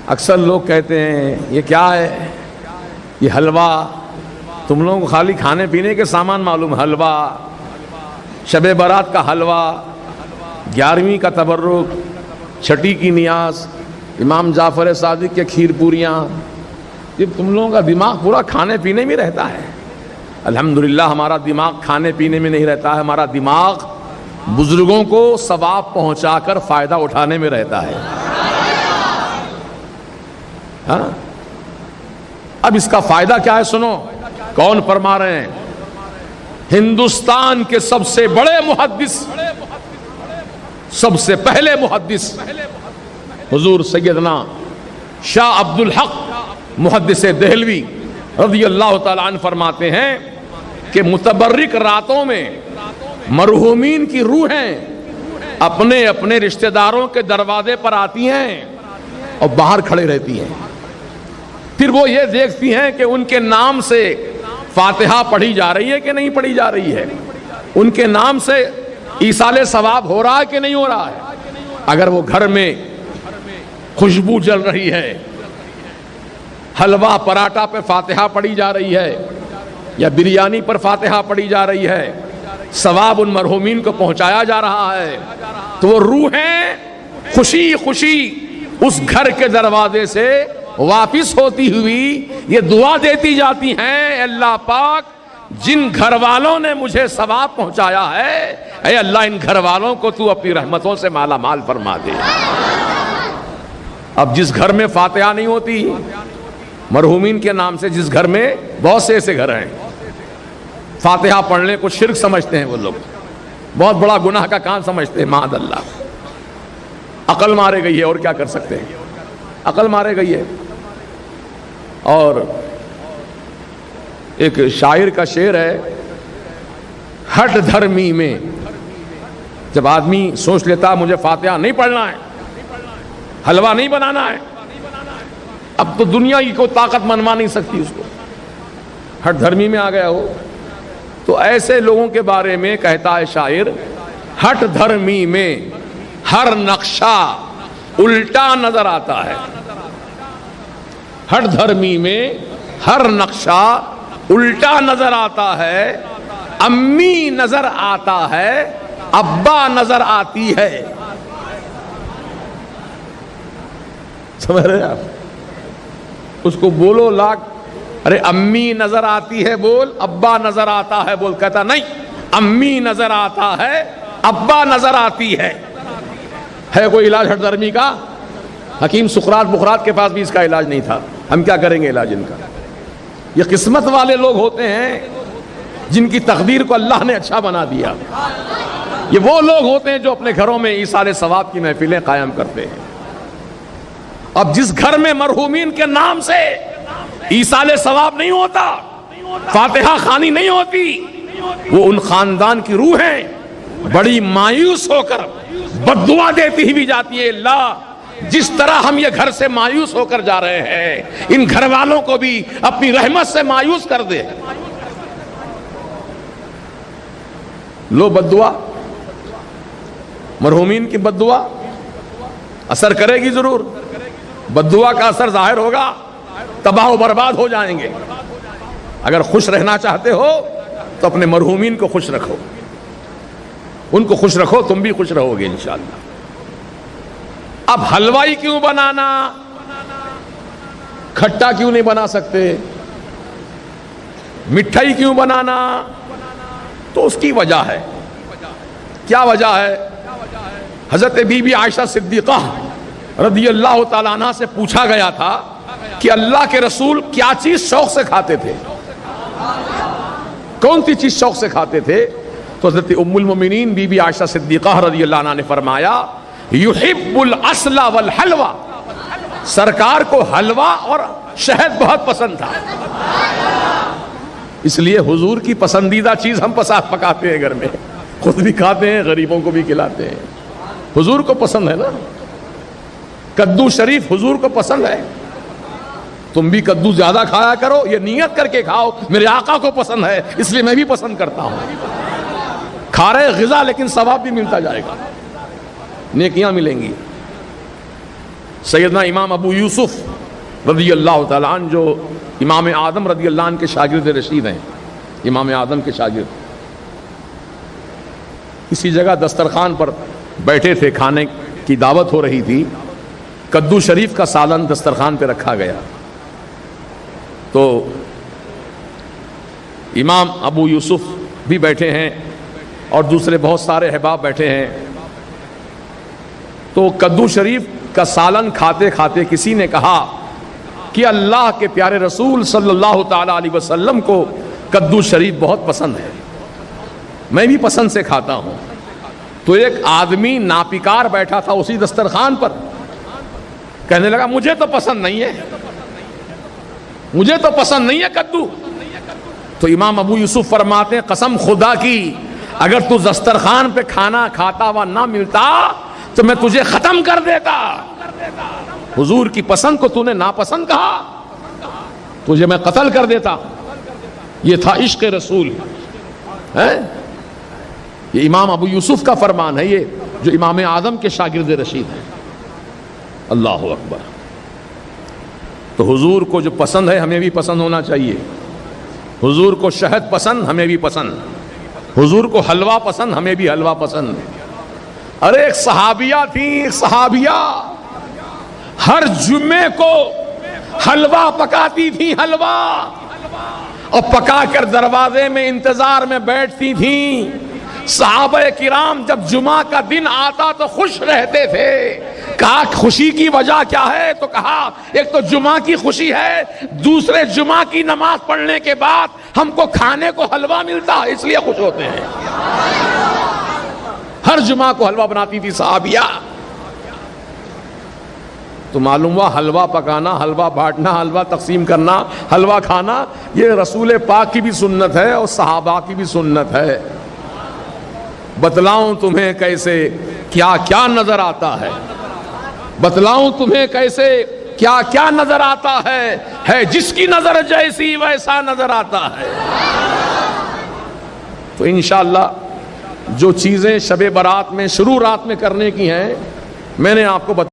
اکثر لوگ کہتے ہیں یہ کیا ہے، یہ حلوہ، تم لوگوں کو خالی کھانے پینے کے سامان معلوم، حلوہ، شب برات کا حلوہ، 11ویں کا تبرک، چھٹی کی نیاز، امام جعفر صادق کے کھیر پوریاں، یہ تم لوگوں کا دماغ پورا کھانے پینے میں رہتا ہے۔ الحمدللہ ہمارا دماغ کھانے پینے میں نہیں رہتا ہے، ہمارا دماغ بزرگوں کو ثواب پہنچا کر فائدہ اٹھانے میں رہتا ہے۔ ہاں؟ اب اس کا فائدہ کیا ہے سنو، کون فرما رہے ہیں؟ ہندوستان کے سب سے بڑے محدث، سب سے پہلے محدث حضور سیدنا شاہ عبد الحق محدث دہلوی رضی اللہ تعالیٰ عنہ فرماتے ہیں کہ متبرک راتوں میں مرحومین کی روحیں اپنے اپنے رشتہ داروں کے دروازے پر آتی ہیں اور باہر کھڑے رہتی ہیں، پھر وہ یہ دیکھتی ہیں کہ ان کے نام سے فاتحہ پڑھی جا رہی ہے کہ نہیں پڑھی جا رہی ہے، ان کے نام سے ایصال ثواب ہو رہا ہے کہ نہیں ہو رہا ہے۔ اگر وہ گھر میں خوشبو جل رہی ہے، حلوہ پراٹھا پہ فاتحہ پڑھی جا رہی ہے یا بریانی پر فاتحہ پڑھی جا رہی ہے، ثواب ان مرحومین کو پہنچایا جا رہا ہے، تو وہ روحیں خوشی خوشی اس گھر کے دروازے سے واپس ہوتی ہوئی یہ دعا دیتی جاتی ہیں، اے اللہ پاک جن گھر والوں نے مجھے ثواب پہنچایا ہے، اے اللہ ان گھر والوں کو تو اپنی رحمتوں سے مالا مال فرما دے۔ اب جس گھر میں فاتحہ نہیں ہوتی مرحومین کے نام سے، جس گھر میں بہت سے ایسے گھر ہیں فاتحہ پڑھنے کو شرک سمجھتے ہیں، وہ لوگ بہت بڑا گناہ کا کام سمجھتے ہیں، معاذ اللہ، عقل مارے گئی ہے، اور کیا کر سکتے ہیں، عقل مارے گئی ہے۔ اور ایک شاعر کا شعر ہے، ہٹ دھرمی میں، جب آدمی سوچ لیتا مجھے فاتحہ نہیں پڑھنا ہے، حلوہ نہیں بنانا ہے، اب تو دنیا کی کوئی طاقت منوا نہیں سکتی اس کو، ہٹ دھرمی میں آ گیا ہو، تو ایسے لوگوں کے بارے میں کہتا ہے شاعر، ہٹ دھرمی میں ہر نقشہ الٹا نظر آتا ہے، ہٹ دھرمی میں ہر نقشہ الٹا نظر آتا ہے، امی نظر آتا ہے، ابا نظر آتی ہے۔ سمجھ رہے آپ؟ اس کو بولو لاکھ، ارے امی نظر آتی ہے بول، ابا نظر آتا ہے بول، کہتا نہیں امی نظر آتا ہے، ابا نظر آتی ہے۔ ہے کوئی علاج ہٹ دھرمی کا؟ حکیم سقراط بقراط کے پاس بھی اس کا علاج نہیں تھا، ہم کیا کریں گے علاج ان کا؟ یہ قسمت والے لوگ ہوتے ہیں جن کی تقدیر کو اللہ نے اچھا بنا دیا، یہ وہ لوگ ہوتے ہیں جو اپنے گھروں میں ایصال ثواب کی محفلیں قائم کرتے ہیں۔ اب جس گھر میں مرحومین کے نام سے ایصال ثواب نہیں ہوتا، فاتحہ خوانی نہیں ہوتی، وہ ان خاندان کی روحیں بڑی مایوس ہو کر بد دعا دیتی ہی بھی جاتی ہے، اللہ جس طرح ہم یہ گھر سے مایوس ہو کر جا رہے ہیں، ان گھر والوں کو بھی اپنی رحمت سے مایوس کر دے۔ لو بد دعا، مرحومین کی بد دعا اثر کرے گی ضرور، بد دعا کا اثر ظاہر ہوگا، تباہ و برباد ہو جائیں گے۔ اگر خوش رہنا چاہتے ہو تو اپنے مرحومین کو خوش رکھو، ان کو خوش رکھو، تم بھی خوش رہو گے انشاءاللہ۔ اب حلوائی کیوں بنانا، کھٹا کیوں نہیں بنا سکتے، مٹھائی کیوں بنانا؟ تو اس کی وجہ ہے، کیا وجہ ہے؟ حضرت بی بی عائشہ صدیقہ رضی اللہ تعالیٰ عنہ سے پوچھا گیا تھا کہ اللہ کے رسول کیا چیز شوق سے کھاتے تھے، کون سی چیز شوق سے کھاتے تھے؟ تو حضرت ام المومنین بی بی عائشہ صدیقہ رضی اللہ عنہ نے فرمایا، یحب العسل والحلوہ، سرکار کو حلوہ اور شہد بہت پسند تھا، اس لیے حضور کی پسندیدہ چیز ہم پکاتے ہیں گھر میں، خود بھی کھاتے ہیں، غریبوں کو بھی کھلاتے ہیں، حضور کو پسند ہے نا۔ کدو شریف حضور کو پسند ہے، تم بھی کدو زیادہ کھایا کرو، یہ نیت کر کے کھاؤ میرے آقا کو پسند ہے اس لیے میں بھی پسند کرتا ہوں، کھا رہے غذا لیکن ثواب بھی ملتا جائے گا، نیکیاں ملیں گی۔ سیدنا امام ابو یوسف رضی اللہ تعالیٰ عنہ جو امام اعظم رضی اللہ عنہ کے شاگرد رشید ہیں، امام اعظم کے شاگرد، کسی جگہ دسترخوان پر بیٹھے تھے، کھانے کی دعوت ہو رہی تھی، کدو شریف کا سالن دسترخوان پہ رکھا گیا، تو امام ابو یوسف بھی بیٹھے ہیں اور دوسرے بہت سارے احباب بیٹھے ہیں، تو کدو شریف کا سالن کھاتے کھاتے کسی نے کہا کہ اللہ کے پیارے رسول صلی اللہ تعالیٰ علیہ وسلم کو کدو شریف بہت پسند ہے، میں بھی پسند سے کھاتا ہوں۔ تو ایک آدمی ناپکار بیٹھا تھا اسی دسترخوان پر، کہنے لگا مجھے تو پسند نہیں ہے، مجھے تو پسند نہیں ہے کدو۔ تو امام ابو یوسف فرماتے ہیں قسم خدا کی اگر تو دسترخوان پہ کھانا کھاتا ہوا نہ ملتا تو میں تجھے ختم کر دیتا، حضور کی پسند کو تو نے ناپسند کہا، تجھے میں قتل کر دیتا۔ یہ تھا عشق رسول ہے، یہ امام ابو یوسف کا فرمان ہے، یہ جو امام اعظم کے شاگرد رشید ہیں۔ اللہ اکبر۔ تو حضور کو جو پسند ہے ہمیں بھی پسند ہونا چاہیے، حضور کو شہد پسند ہمیں بھی پسند، حضور کو حلوہ پسند ہمیں بھی حلوہ پسند۔ ارے ایک صحابیہ تھی، ایک صحابیہ ہر جمعے کو حلوہ پکاتی تھی، حلوہ، اور پکا کر دروازے میں انتظار میں بیٹھتی تھیں۔ صحابہ کرام جب جمعہ کا دن آتا تو خوش رہتے تھے۔ کہا خوشی کی وجہ کیا ہے؟ تو کہا ایک تو جمعہ کی خوشی ہے، دوسرے جمعہ کی نماز پڑھنے کے بعد ہم کو کھانے کو حلوہ ملتا ہے، اس لیے خوش ہوتے ہیں۔ ہر جمعہ کو حلوہ بناتی تھی صحابیہ۔ تو معلوم ہوا حلوہ پکانا، حلوہ بانٹنا، حلوہ تقسیم کرنا، حلوہ کھانا یہ رسول پاک کی بھی سنت ہے اور صحابہ کی بھی سنت ہے۔ بتلاؤں تمہیں کیسے کیا کیا نظر آتا ہے، بتلاؤں تمہیں کیسے کیا کیا نظر آتا ہے جس کی نظر جیسی ویسا نظر آتا ہے۔ تو انشاءاللہ جو چیزیں شب برات میں شروع رات میں کرنے کی ہیں میں نے آپ کو